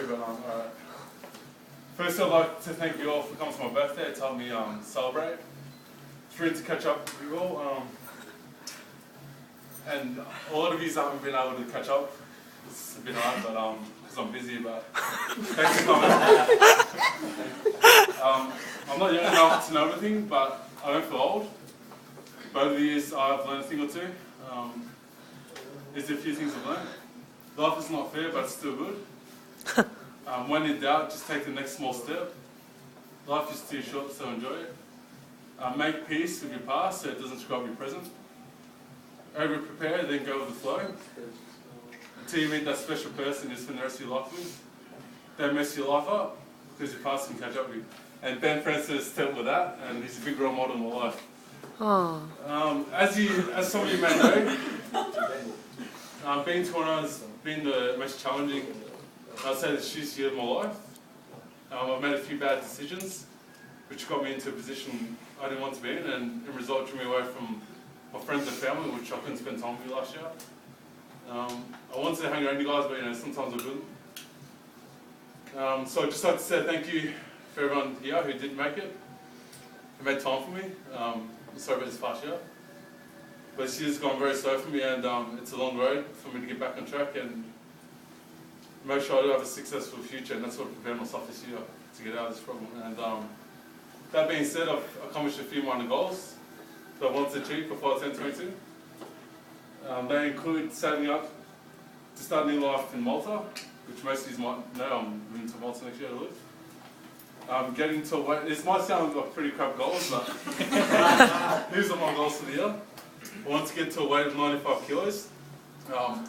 but alright. First, I'd like to thank you all for coming to my birthday to help me celebrate. Thrilled to catch up with you all. And a lot of you haven't been able to catch up. It's been hard, but because I'm busy, but thanks for coming. I'm not young enough to know everything, but I don't feel old. Both of the years I've learned a thing or two. There's a few things I've learned. Life is not fair, but it's still good. When in doubt, just take the next small step. Life is too short, so enjoy it. Make peace with your past so it doesn't screw up your present. Over prepare, then go with the flow. Until you meet that special person you spend the rest of your life with. Don't mess your life up, because your past can catch up with you. And Ben Francis dealt with that, and he's a big role model in my life. Oh. As some of you may know, being 21 has been the most challenging, I'd say, the shittiest year of my life. I've made a few bad decisions, which got me into a position I didn't want to be in, and in result drew me away from my friends and family, which I couldn't spend time with last year. I wanted to hang around you guys, but sometimes I couldn't. So I'd just like to say thank you for everyone here who didn't make it, who made time for me. I'm sorry about this past year. But this year's gone very slow for me, and it's a long road for me to get back on track and make sure I do have a successful future, and that's what I prepared myself this year to get out of this problem. And that being said, I've accomplished a few minor goals that I want to achieve before 10-22. They include saving up to start a new life in Malta, which most of you might know. I'm moving to Malta next year to live. Getting to a weight, this might sound like pretty crap goals, but these are my goals for the year. I want to get to a weight of 95 kilos. I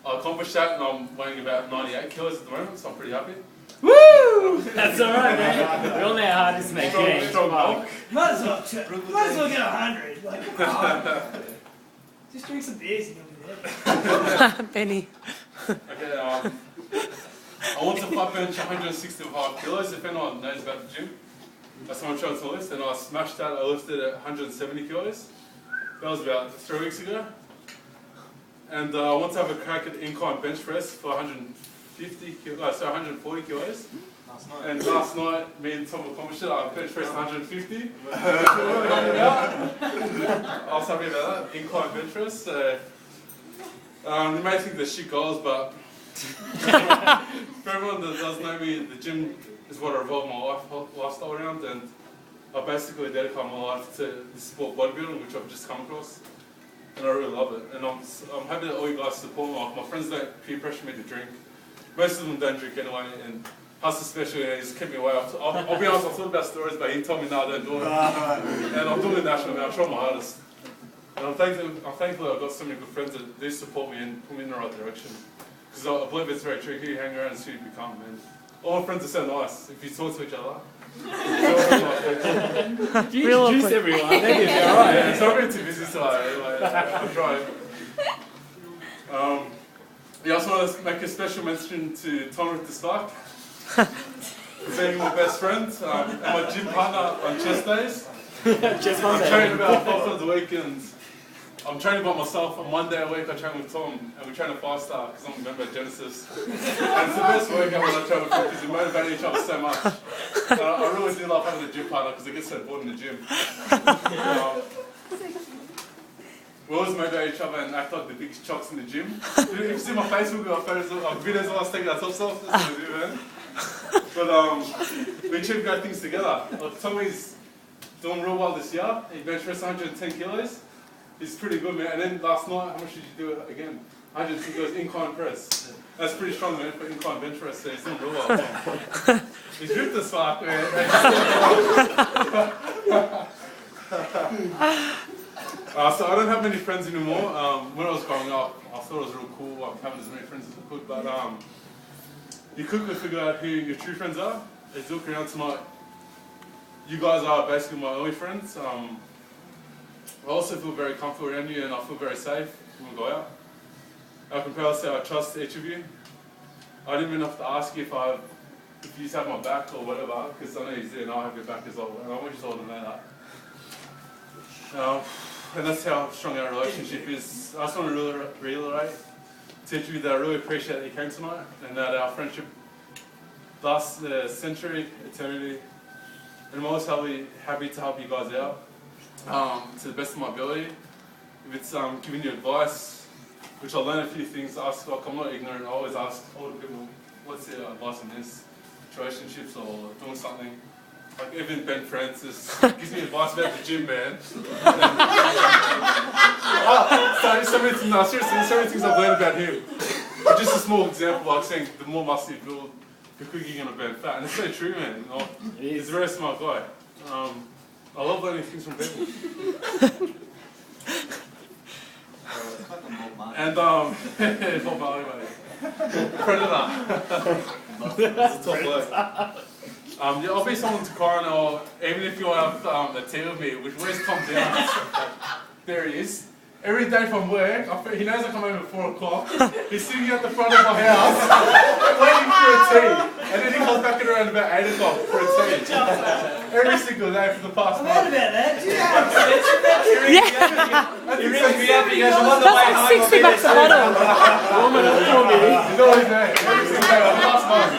accomplished that, and I'm weighing about 98 kilos at the moment, so I'm pretty happy. Woo! That's alright, man. We all know how hard it is to make gains. Strong bulk. Might as well get 100. Like, just drink some beers and you'll be there. Benny. Okay, I want to flat bench 165 kilos. If anyone knows about the gym, that's what I'm trying to lift, and I smashed that. I lifted at 170 kilos. That was about 3 weeks ago. And I want to have a crack at incline bench press for 140 kilos. And last night, me and Tom accomplished it. I bench pressed 150. I was happy about that. Incline bench press. So, you may think they're shit goals, but for everyone that doesn't know me, the gym is what I revolve my lifestyle around, and I basically dedicate my life to the sport bodybuilding, which I've just come across, and I really love it. And I'm happy that all you guys support me. My friends don't peer pressure me to drink. Most of them don't drink anyway, and Huss especially, he's kept me away. I'll be honest, I thought about stories, but he told me no, I don't do it. And I'm doing it nationally, I'm trying my hardest. And I'm thankful that I've got so many good friends that do support me and put me in the right direction. Because I believe it's very true, who you hang around is who you become, man. All my friends are so nice, if you talk to each other. If you introduce everyone, then you'll be alright. Yeah, it's not really too busy, so I'm trying. I also want to make a special mention to Tom with the Stark. Being my best friend and my gym partner on chest days. I'm training about 4 times a week, and I'm training by myself. On 1 day a week I train with Tom, and we train at 5-star because I'm a member of Genesis. And it's the best workout when I train with him because we motivate each other so much. I really do love having a gym partner because it gets so bored in the gym. We always motivate each other and act like the biggest chocks in the gym. If you see my Facebook, I've videos of us taking our tops off. That's what we do, man. But we achieve great things together. Like, Tommy's doing real well this year. He bench pressed 110 kilos. He's pretty good, man. And then last night, how much did you do it again? 110 kilos incline press. That's pretty strong, man, for incline bench press. So he's doing real well. He's ripped as fuck, man. So I don't have many friends anymore. When I was growing up, I thought it was real cool, like having as many friends as I could. But you quickly figure out who your true friends are. As you look around tonight, you guys are basically my only friends. I also feel very comfortable around you, and I feel very safe when we go out. I can proudly say I trust each of you. I didn't even have to ask you if you just have my back or whatever, because I know you're there and I have your back as well, and I want you all to know that. And that's how strong our relationship is. I just want to reiterate to each of you that I really appreciate that you came tonight, and that our friendship last century, eternity. And I'm always happy to help you guys out to the best of my ability. If it's giving you advice, which I learned a few things, ask, like, I'm not ignorant, I always ask older people, what's their advice on this? Relationships or doing something. Like even Ben Francis gives me advice about the gym, man. So many things I've learned about him. But just a small example, like saying the more muscle you build, the quicker you're going to burn fat. And it's so true, man. You know, he's a very smart guy. I love learning things from people. And Bob Marley, mate. Predator. That's a top bloke. Yeah, I'll be someone to cry or even if you want to have a tea with me, which where's Tom down? There he is. Every day from work, he knows I come home at 4 o'clock. He's sitting at the front of my house, waiting for a tea. And then he comes back at around about 8 o'clock for a tea. Every single day for the past month. I heard about that. Do you know how expensive that is? He really be up. He goes, I'm on the way home. That's like $60 a bottle. Woman up for me. He's always there. Every single day for the past month.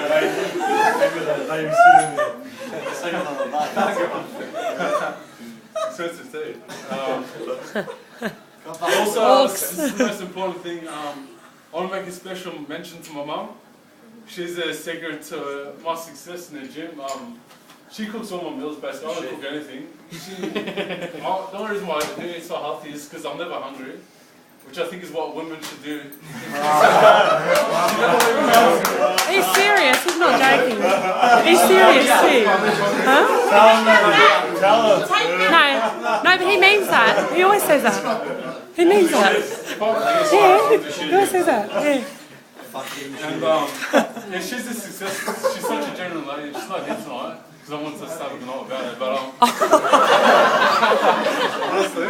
Expensive tea. Also, this is the most important thing. I want to make a special mention to my mum. She's a secret to my success in the gym. She cooks all my meals basically. I don't cook anything. The only reason why I do it so healthy is because I'm never hungry, which I think is what women should do. Are you serious? He's not joking. Are you serious too? Huh? No, but he means that. He always says that. He means that. Yeah, he always says that. Yeah. And yeah, she's a success. She's such a genuine lady. She's not here tonight because I wanted to start with a note about it. But honestly,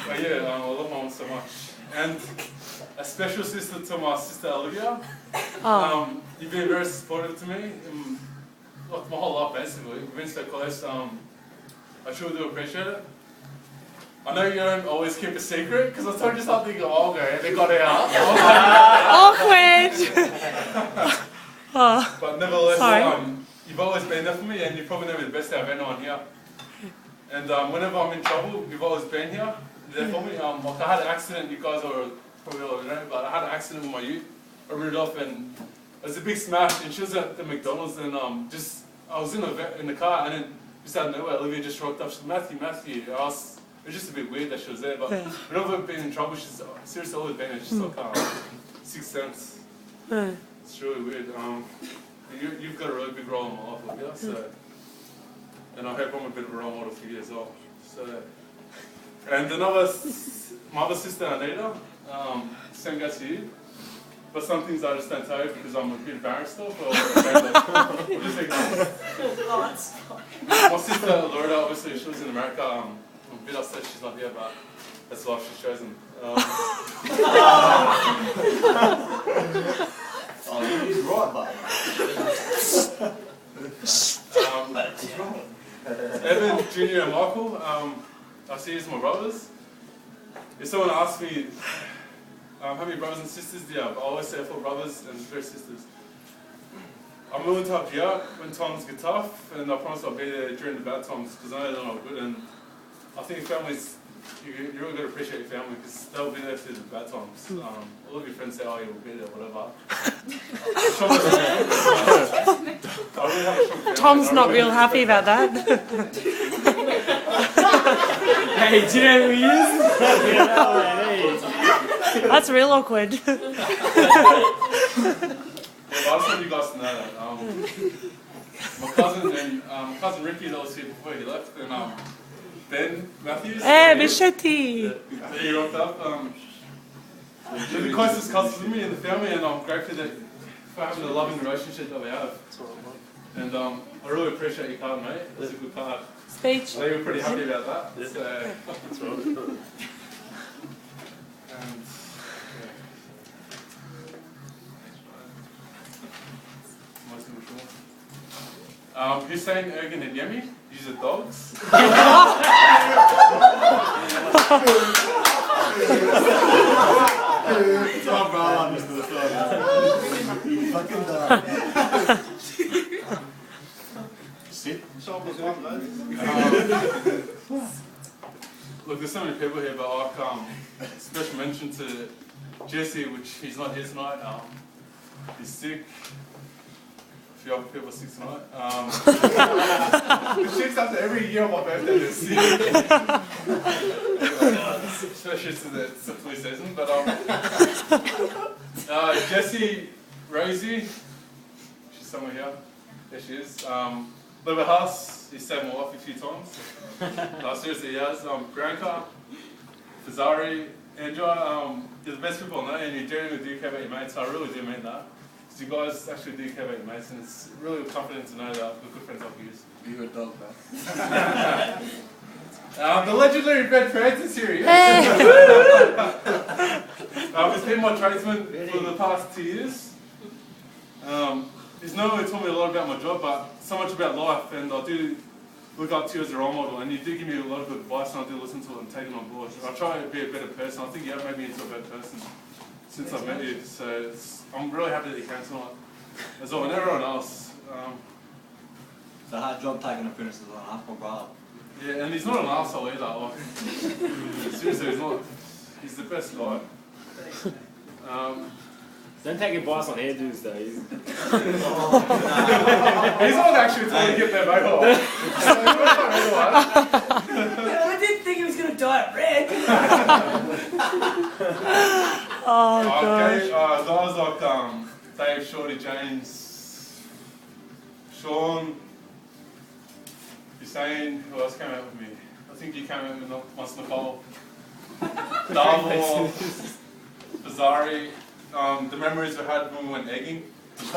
but yeah, I love my mom so much. And a special sister to my sister Olivia. You've been very supportive to me like my whole life basically. We've been so close. I truly do appreciate it. I know you don't always keep a secret because I told you something a while ago and it got out. Awkward. But nevertheless, you've always been there for me and you probably know me the best out of anyone here. And whenever I'm in trouble, you've always been here there for me. Like I had an accident, you guys are probably all know, but I had an accident with my ute. I rode off and it was a big smash and she was at the McDonald's and I was in the car and then just out of nowhere, Olivia just rocked up. She said, Matthew. It was just a bit weird that she was there, but whenever I've been in trouble, she's seriously always been there. She's like 6 cents. It's really weird. You've got a really big role in my life, Olivia, so, and I hope I'm a bit of a role model for you as well. So, and my other sister Anita, same goes to you. But some things I just don't tell you because I'm a bit embarrassed of. Or just my sister Loretta, obviously, she was in America. I'm a bit upset she's not here, but that's the life she's chosen. He's right, but. Evan, Junior, and Michael, I see you as my brothers. If someone asks me, how many brothers and sisters do you have? I always say 4 brothers and 3 sisters. I'm willing to help you out when times get tough, and I promise I'll be there during the bad times because I know they're not good. And I think families, you really got to appreciate your family because they'll be there through the bad times. All of your friends say, oh, you'll be there, whatever. Tom's not real happy about that. Hey, do you know who he is? That's real awkward. Yeah, but I just want you guys to know that. My cousin Ricky that was here before he left, and Ben Matthews. Hey, Bichetti. He rocked up. They're the closest cousins with me in the family, and I'm grateful for having the loving relationship that we have. And I really appreciate your card, mate. It's a good card. Speech. I think we're pretty happy about that. Yeah. So, That's right. and, Hussein, Ergen, and Yemi, these are dogs. It's my brother, Mr. Fucking done. Sit. Look, there's so many people here, but like, special mention to Jesse, which he's not here tonight. He's sick. A few other people are sick tonight. The shit's after every year of my birthday, they're sick. Especially since it's the flu season. But Jesse, Rosie, she's somewhere here. There she is. Live at house, he saved my life a few times. Seriously, he has. Branka, Fazari, Andrew, you're the best people I know, and you genuinely do care about your mates, so I really do mean that. Because you guys actually do care about your mates, and it's really comforting to know that we're good friends like you. You're a dog, man. The legendary Ben Francis here he is. He's been my tradesman for the past 2 years. He's not only taught me a lot about my job, but so much about life, and I do look up to you as a role model, and you do give me a lot of good advice, and I do listen to it and take it on board. I try to be a better person. I think you have made me into a better person since I've met you, so I'm really happy that you came tonight, as well, and everyone else. It's a hard job taking appearances on half my brother. Yeah, and he's not an arsehole either. Like, seriously, he's not. He's the best guy. Don't take advice on hairdos though. He's not actually trying to get their mate off. I didn't think he was going to dye it red. Oh, gosh. Guys like Dave, Shorty, James, Sean, Hussein, who else came out with me? I think you came out with once Nicole. Darvor, Bazari, the memories we had when we went egging. Hey.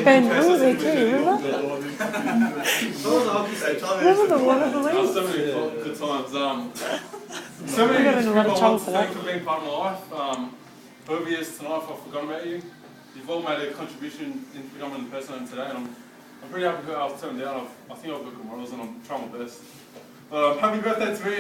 Ben, where were they too, remember? Remember the one of the leaves? So many good times. So many We're people I having a lot of want trouble to for that. thank for being part of my life. Whoever he is tonight, if I've forgotten about you, you've all made a contribution in becoming the person I am today, and I'm pretty happy with how I've turned out. I think I've got good morals, and I'm trying my best. Happy birthday to me.